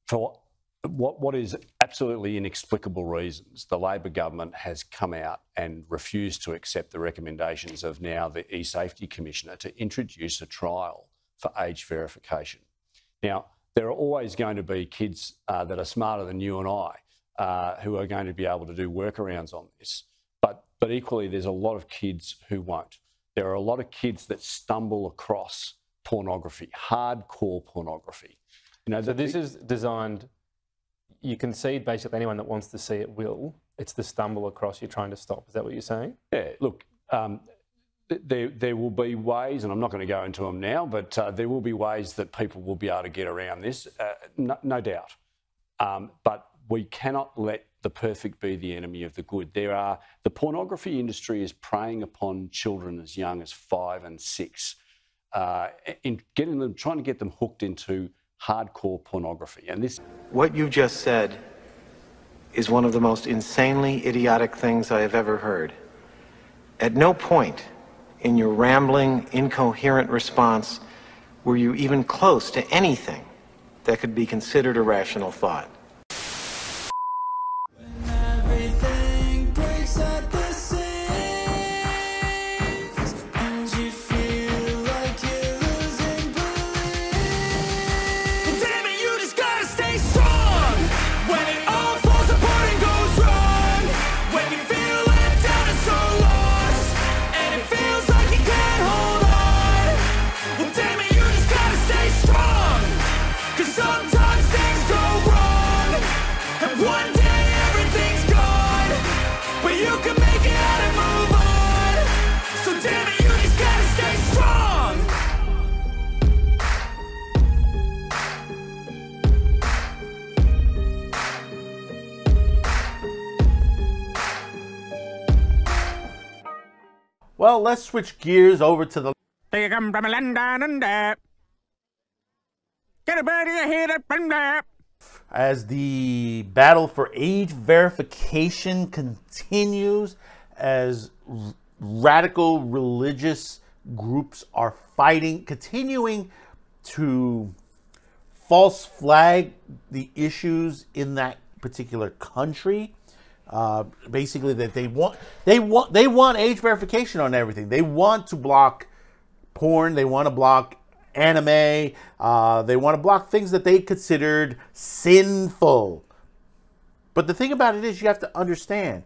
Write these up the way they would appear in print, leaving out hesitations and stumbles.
For what is absolutely inexplicable reasons, the Labor government has come out and refused to accept the recommendations of now the eSafety Commissioner to introduce a trial for age verification. Now, there are always going to be kids that are smarter than you and I who are going to be able to do workarounds on this, but equally there's a lot of kids who won't. There are a lot of kids that stumble across pornography, hardcore pornography. You know, so this is designed, you concede basically anyone that wants to see it will. It's the stumble across you're trying to stop. Is that what you're saying? Yeah, look, there will be ways, and I'm not going to go into them now, but there will be ways that people will be able to get around this, no doubt. But we cannot let the perfect be the enemy of the good. The pornography industry is preying upon children as young as 5 and 6, trying to get them hooked into hardcore pornography. And this, what you just said is one of the most insanely idiotic things I have ever heard. At no point in your rambling, incoherent response were you even close to anything that could be considered a rational thought. Well, let's switch gears over to the... Do you come from a land down under? Get a birdie ahead up under. As the battle for age verification continues, as radical religious groups are continuing to false flag the issues in that particular country. Basically, that they want age verification on everything. They want to block porn. They want to block anime. They want to block things that they considered sinful. But the thing about it is, you have to understand.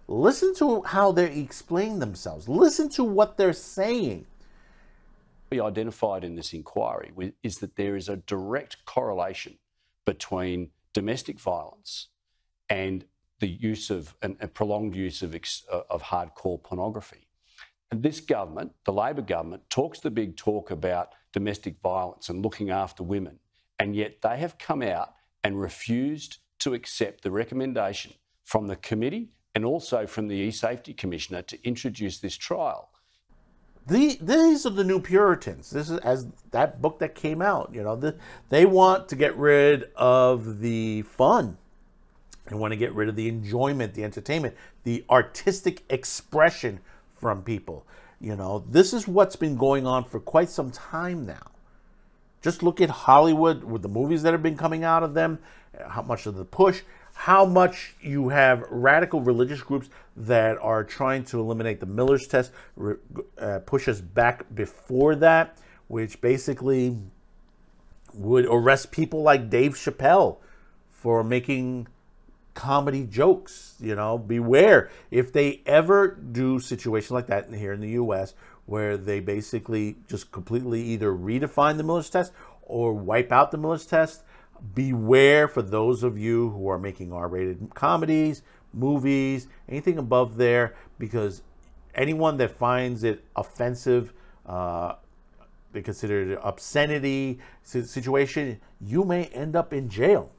Listen to how they explain themselves. Listen to what they're saying. We identified in this inquiry is that there is a direct correlation between domestic violence and the use of a prolonged use of hardcore pornography. And this government, the Labor government, talks the big talk about domestic violence and looking after women, and yet they have come out and refused to accept the recommendation from the committee and also from the eSafety Commissioner to introduce this trial. These are the new Puritans. This is as that book that came out. You know, they want to get rid of the fun. They want to get rid of the enjoyment, the entertainment, the artistic expression from people. You know, this is what's been going on for quite some time now. Just look at Hollywood with the movies that have been coming out of them, how much of the push, how much you have radical religious groups that are trying to eliminate the Miller's test, push us back before that, which basically would arrest people like Dave Chappelle for making comedy jokes. You know, beware if they ever do situations like that here in the U.S. where they basically just completely either redefine the Miller's test or wipe out the Miller's test. Beware for those of you who are making R-rated comedies, movies, anything above there, because anyone that finds it offensive, they consider it obscenity situation, you may end up in jail.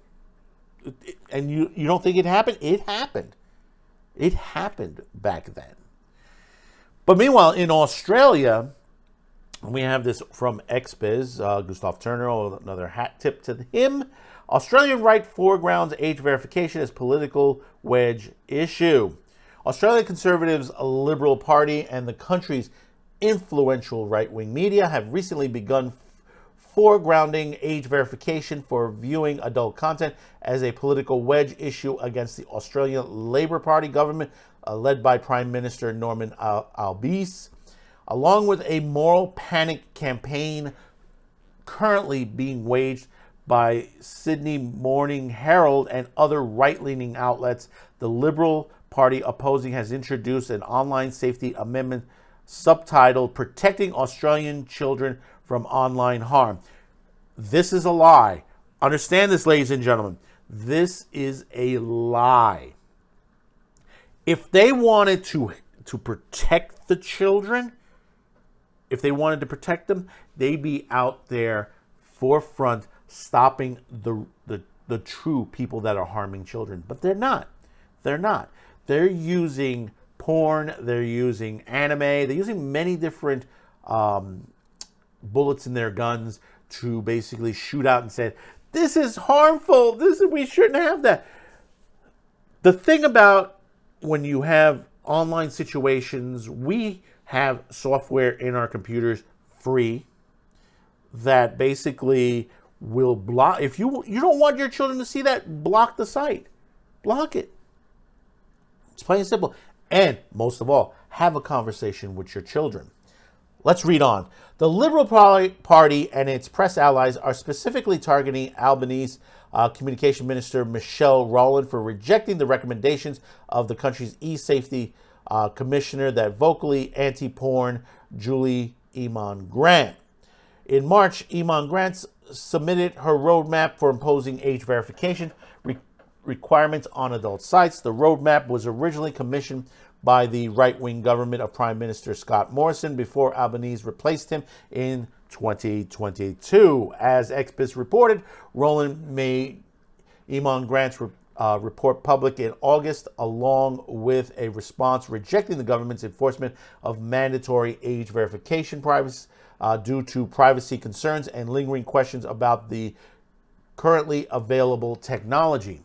And you don't think it happened? It happened. It happened back then. But meanwhile, in Australia, we have this from XBiz, Gustav Turner, another hat tip to him. Australian right foregrounds age verification as political wedge issue. Australian Conservatives, a Liberal Party, and the country's influential right-wing media have recently begun foregrounding age verification for viewing adult content as a political wedge issue against the Australian Labor Party government, led by Prime Minister Norman Albanese, along with a moral panic campaign currently being waged by Sydney Morning Herald and other right-leaning outlets. The Liberal Party opposing has introduced an online safety amendment subtitled Protecting Australian Children from Online Harm. This is a lie. Understand this, ladies and gentlemen. This is a lie. If they wanted to protect the children, if they wanted to protect them, they'd be out there forefront stopping the true people that are harming children. But they're not. They're not. They're using porn. They're using anime. They're using many different bullets in their guns to basically shoot out and say, this is harmful. We shouldn't have that. The thing about when you have online situations, we have software in our computers free that basically will block. If you don't want your children to see that, block the site. Block it. It's plain and simple. And most of all, have a conversation with your children. Let's read on. The Liberal Party and its press allies are specifically targeting Albanese Communication Minister Michelle Rowland for rejecting the recommendations of the country's e-safety commissioner, that vocally anti-porn Julie Eamon-Grant. In March, Eamon-Grant submitted her roadmap for imposing age verification requirements on adult sites. The roadmap was originally commissioned by the right-wing government of Prime Minister Scott Morrison before Albanese replaced him in 2022. As XBiz reported, Rowland made Eamon-Grant's report public in August, along with a response rejecting the government's enforcement of mandatory age verification due to privacy concerns and lingering questions about the currently available technology.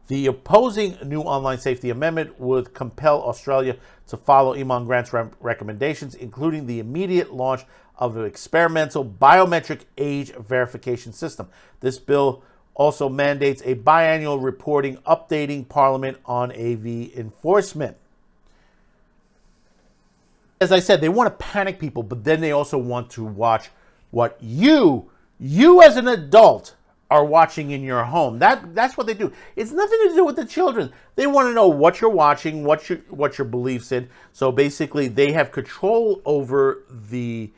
The opposing new online safety amendment would compel Australia to follow Eamon-Grant's recommendations, including the immediate launch of an experimental biometric age verification system. This bill also mandates a biannual reporting updating Parliament on AV enforcement. As I said, they want to panic people, but then they also want to watch what you as an adult are watching in your home. That's what they do. It's nothing to do with the children. They want to know what you're watching, what your beliefs in. So basically, they have control over the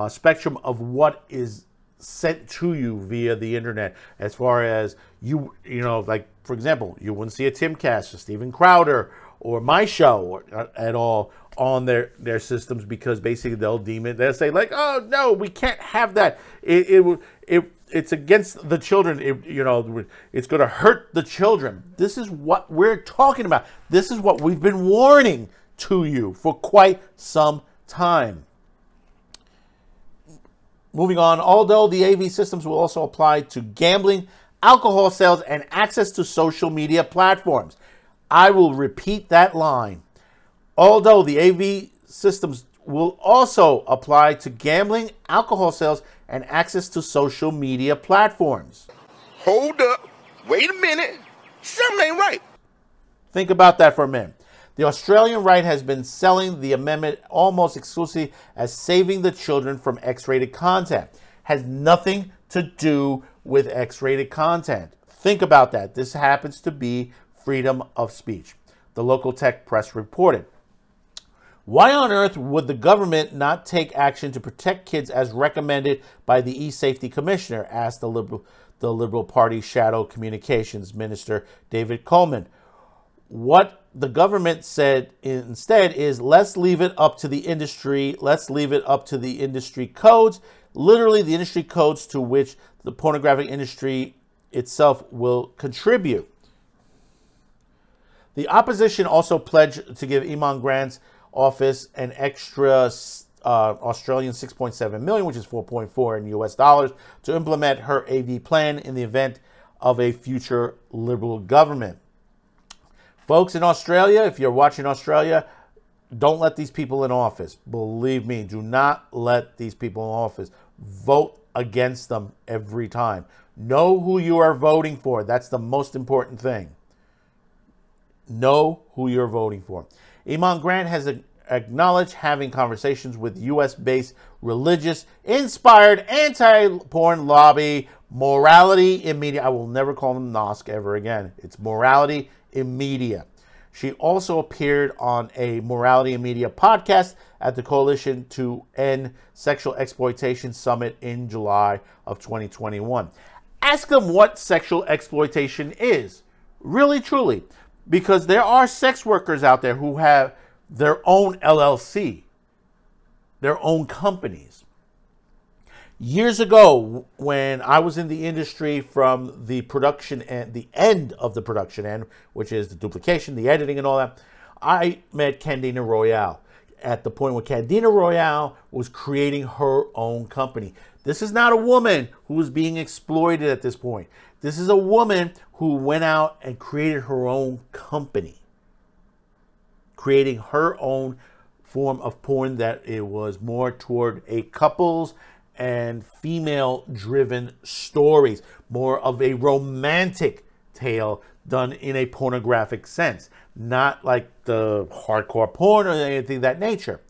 spectrum of what is sent to you via the internet. As far as you know, like for example, you wouldn't see a Timcast or Steven Crowder or my show at all on their systems, because basically they'll deem it. They'll say like, oh no, we can't have that. It's against the children. It's going to hurt the children. This is what we're talking about. This is what we've been warning to you for quite some time. Moving on, although the AV systems will also apply to gambling, alcohol sales, and access to social media platforms. I will repeat that line. Although the AV systems will also apply to gambling, alcohol sales, and access to social media platforms. Hold up. Wait a minute. Something ain't right. Think about that for a minute. The Australian right has been selling the amendment almost exclusively as saving the children from X-rated content. Has nothing to do with X-rated content. Think about that. This happens to be freedom of speech. The local tech press reported. Why on earth would the government not take action to protect kids as recommended by the e-safety commissioner, asked the Liberal Party Shadow Communications Minister David Coleman. What the government said instead is, let's leave it up to the industry. Let's leave it up to the industry codes, literally the industry codes to which the pornographic industry itself will contribute. The opposition also pledged to give Eamon-Grant's office an extra Australian 6.7 million, which is 4.4 in US dollars, to implement her AV plan in the event of a future Liberal government. Folks in Australia, if you're watching Australia, don't let these people in office. Believe me, do not let these people in office. Vote against them every time. Know who you are voting for. That's the most important thing. Know who you're voting for. Iman Grant has acknowledged having conversations with U.S.-based religious-inspired anti-porn lobby Morality in Media. I will never call them NOSC ever again. It's Morality in Media. She also appeared on a Morality in Media podcast at the Coalition to End Sexual Exploitation Summit in July of 2021. Ask them what sexual exploitation is. Really, truly. Because there are sex workers out there who have their own LLC, their own companies. Years ago, when I was in the industry from the production and the end of the production end, which is the duplication, the editing and all that, I met Candina Royale at the point where Candina Royale was creating her own company. This is not a woman who was being exploited at this point. This is a woman who went out and created her own company, creating her own form of porn that it was more toward a couples and female-driven stories, more of a romantic tale done in a pornographic sense, not like the hardcore porn or anything of that nature.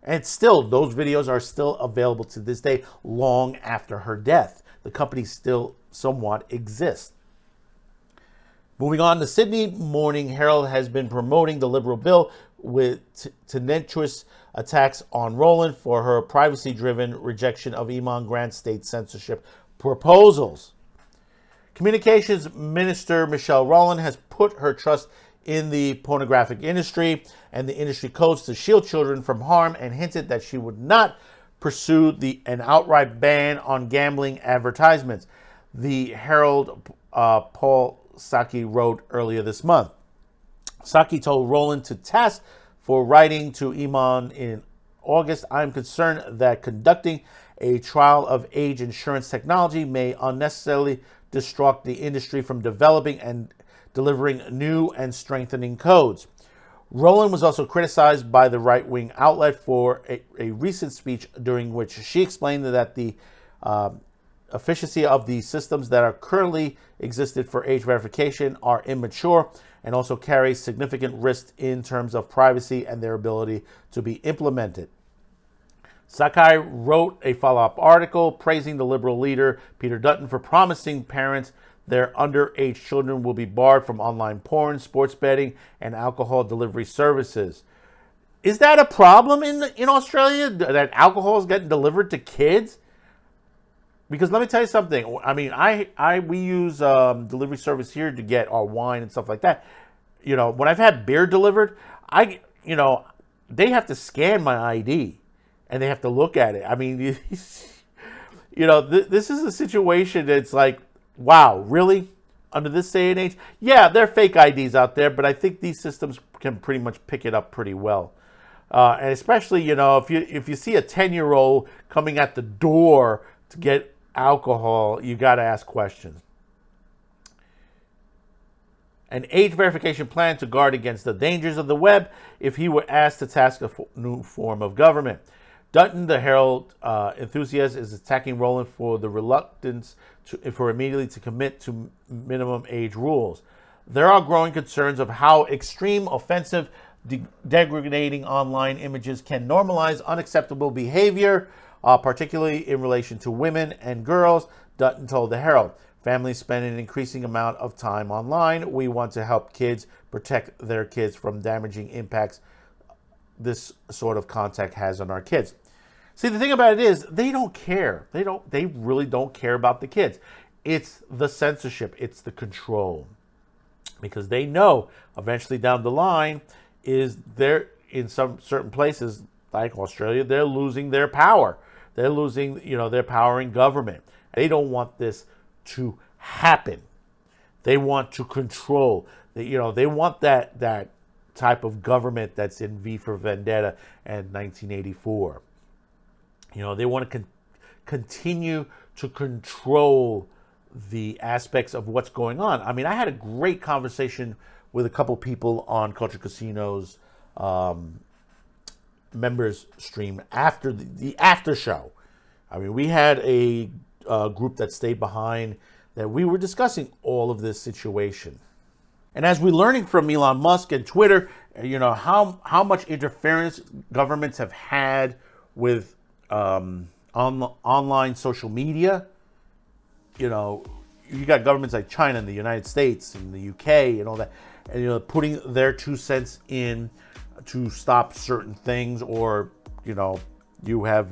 And still, those videos are still available to this day, long after her death. The company still somewhat exists. Moving on, the Sydney Morning Herald has been promoting the Liberal bill with tumultuous attacks on Rowland for her privacy-driven rejection of Iman Grant's state censorship proposals. Communications Minister Michelle Rowland has put her trust in the pornographic industry and the industry codes to shield children from harm and hinted that she would not pursue an outright ban on gambling advertisements. The Herald Paul Saki wrote earlier this month. Saki told Rowland to task for writing to Iman in August, "I'm concerned that conducting a trial of age insurance technology may unnecessarily distract the industry from developing and delivering new and strengthening codes." Rowland was also criticized by the right-wing outlet for a recent speech during which she explained that the efficacy of the systems that are currently existed for age verification are immature and also carry significant risks in terms of privacy and their ability to be implemented. Sakai wrote a follow-up article praising the Liberal leader, Peter Dutton, for promising parents their underage children will be barred from online porn, sports betting, and alcohol delivery services. Is that a problem in Australia, that alcohol is getting delivered to kids? Because let me tell you something. I mean, we use delivery service here to get our wine and stuff like that. You know, when I've had beer delivered, they have to scan my ID and they have to look at it. I mean, this is a situation that's like, wow, really? Under this day and age? Yeah, there are fake IDs out there, but I think these systems can pretty much pick it up pretty well. And especially, if you see a 10-year-old coming at the door to get alcohol, you got to ask questions. An age verification plan to guard against the dangers of the web if he were asked to task a new form of government. Dutton, the Herald enthusiast, is attacking Rowland for the reluctance for immediately to commit to minimum age rules. There are growing concerns of how extreme, offensive, degrading online images can normalize unacceptable behavior, particularly in relation to women and girls, Dutton told the Herald. Families spend an increasing amount of time online. We want to help kids protect their kids from damaging impacts this sort of contact has on our kids. See, the thing about it is, they don't care. They really don't care about the kids. It's the censorship. It's the control. Because they know eventually down the line is they're in some certain places like Australia, they're losing their power. They're losing, their power in government. They don't want this to happen. They want to control. They want that type of government that's in V for Vendetta and 1984. They want to continue to control the aspects of what's going on. I mean, I had a great conversation with a couple people on Culture Casino's members stream after the after show. I mean, we had a group that stayed behind, that we were discussing all of this situation. And as we're learning from Elon Musk and Twitter, you know, how much interference governments have had with online social media. You know, you got governments like China and the United States and the UK and all that, and, you know, putting their 2 cents in to stop certain things, or, you know, you have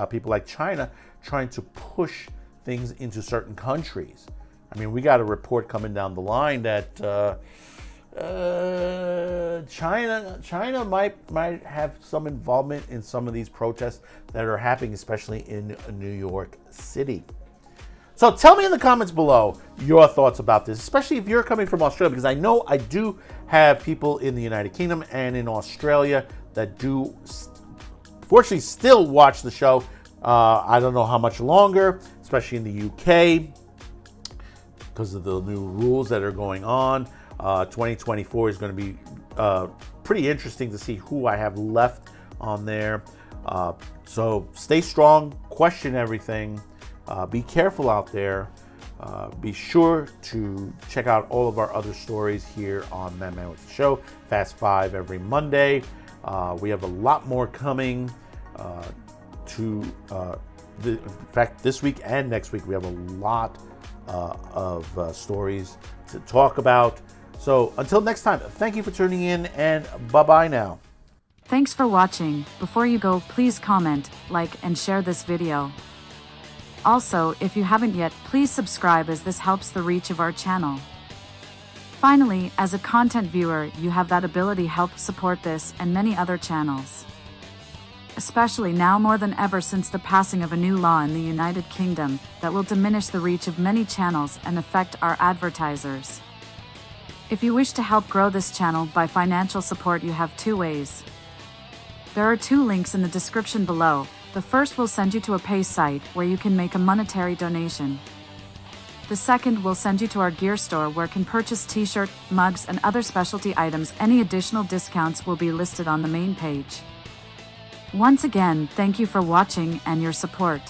people like China trying to push things into certain countries. I mean, we got a report coming down the line that China might have some involvement in some of these protests that are happening, especially in New York City. So tell me in the comments below your thoughts about this, especially if you're coming from Australia, because I know I do have people in the United Kingdom and in Australia that do fortunately still watch the show. I don't know how much longer, especially in the UK, because of the new rules that are going on. 2024 is going to be pretty interesting to see who I have left on there. So stay strong, question everything, be careful out there. Be sure to check out all of our other stories here on Man with the Show, Fast 5 every Monday. We have a lot more coming in fact, this week and next week we have a lot of stories to talk about. So until next time, thank you for tuning in, and bye-bye now. Thanks for watching. Before you go, please comment, like, and share this video. Also, if you haven't yet, please subscribe, as this helps the reach of our channel. Finally, as a content viewer, you have that ability to help support this and many other channels. Especially now more than ever, since the passing of a new law in the United Kingdom that will diminish the reach of many channels and affect our advertisers. If you wish to help grow this channel by financial support, you have 2 ways. There are 2 links in the description below. The first will send you to a pay site where you can make a monetary donation. The second will send you to our gear store, where you can purchase t-shirt, mugs, and other specialty items. Any additional discounts will be listed on the main page. Once again, thank you for watching and your support.